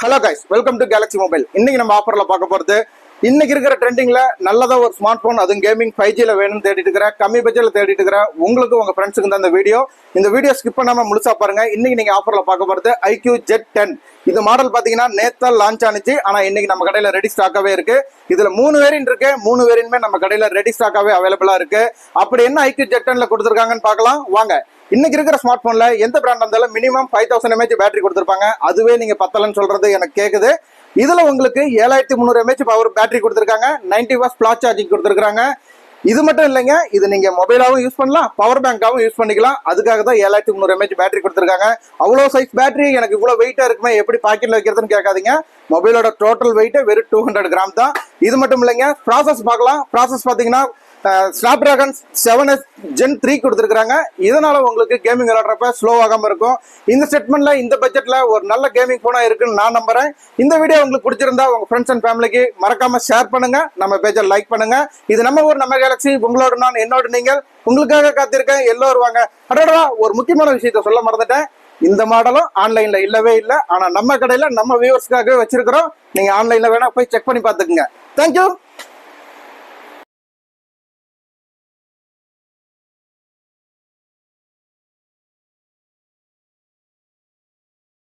Hello guys, welcome to Galaxy mobile. இன்னைக்கு நம்ம ஆஃபர்ல பார்க்க போறது இன்னைக்கு இருக்கிற ட்ரெண்டிங்ல நல்லதா ஒரு ஸ்மார்ட் போன், அதுவும் கேமிங் 5Gல வேணும்னு தேடிட்டு இருக்கிற, கம்மி பட்ஜெட்ல தேடிட்டு இருக்கிற உங்களுக்கு உங்க ஃப்ரெண்ட்ஸுக்கு தான் இந்த வீடியோ ஸ்கிப் பண்ணாம முழுசா பாருங்க. இன்னைக்கு நீங்க ஆஃபர்ல பார்க்க போறது IQ Z10. இந்த மாடல் பாத்தீங்கன்னா நேத்தா லான்ச் ஆனிச்சு. ஆனா இன்னைக்கு நம்ம கடையில ரெடி ஸ்டாக்காவே இருக்கு. இதுல 3 வேரியன்ட் இருக்கு. 3 வேரியன்ட்மே நம்ம கடையில ரெடி ஸ்டாக்காவே அவைலபிளா இருக்கு. அப்படி என்ன IQ Z10ல கொடுத்துருக்காங்கன்னு பார்க்கலாம் வாங்க. இன்னைக்கு இருக்கிற ஸ்மார்ட் போன்ல எந்த பிராண்ட் இருந்தாலும் மினிமம் 5000 mAh பேட்டரி கொடுத்துருப்பாங்க. அதுவே நீங்க பத்தலன்னு சொல்றது எனக்கு கேக்குது. இதுல உங்களுக்கு 7300 mAh பவர் பேட்டரி கொடுத்துருக்காங்க. 90 வாட்ஸ் ஃபிளாஷ் சார்ஜிங் கொடுத்துருக்காங்க. இது மட்டும் இல்லைங்க, இது நீங்க மொபைலாவும் யூஸ் பண்ணலாம், பவர் பேங்காவும் யூஸ் பண்ணிக்கலாம். அதுக்காக தான் 7300 mAh பேட்டரி கொடுத்துருக்காங்க. அவ்வளோ சைஸ் பேட்டரி எனக்கு இவ்வளவு வெயிட்டா இருக்குமே, எப்படி பாக்கெட்ல வைக்கிறதுன்னு கேட்காதீங்க. மொபைலோட டோட்டல் வெயிட் வெறும் 200 கிராம் தான். இது மட்டும் இல்லைங்க, ப்ராசஸ் பார்க்கலாம். ப்ராசஸ் பாத்தீங்கன்னா ஸ்னாப்டிராகன் 7S Gen 3 கொடுத்துருக்காங்க. இதனால உங்களுக்கு கேமிங் விளையாடுறப்ப ஸ்லோ ஆகாம இருக்கும். இந்த செட்மெண்ட்ல இந்த பட்ஜெட்ல ஒரு நல்ல கேமிங் போனா இருக்குன்னு நான் நம்புறேன். இந்த வீடியோ உங்களுக்கு பிடிச்சிருந்தா உங்க ஃப்ரெண்ட்ஸ் அண்ட் ஃபேமிலிக்கு மறக்காம ஷேர் பண்ணுங்க. நம்ம பேஜை லைக் பண்ணுங்க. இது நம்ம ஊர் நம்ம கேலக்ஸி, உங்களோட நான், என்னோட நீங்கள். உங்களுக்காக காத்திருக்கேன். எல்லோரும் வாங்க. அடடா, ஒரு முக்கியமான விஷயத்த சொல்ல மறந்துட்டேன். இந்த மாடலும் ஆன்லைன்ல இல்லவே இல்லை. ஆனா நம்ம கடையில நம்ம வியூவர்ஸ்க்காகவே வச்சிருக்கிறோம். நீங்க ஆன்லைன்ல வேணா போய் செக் பண்ணி பாத்துக்குங்க. தேங்க்யூ.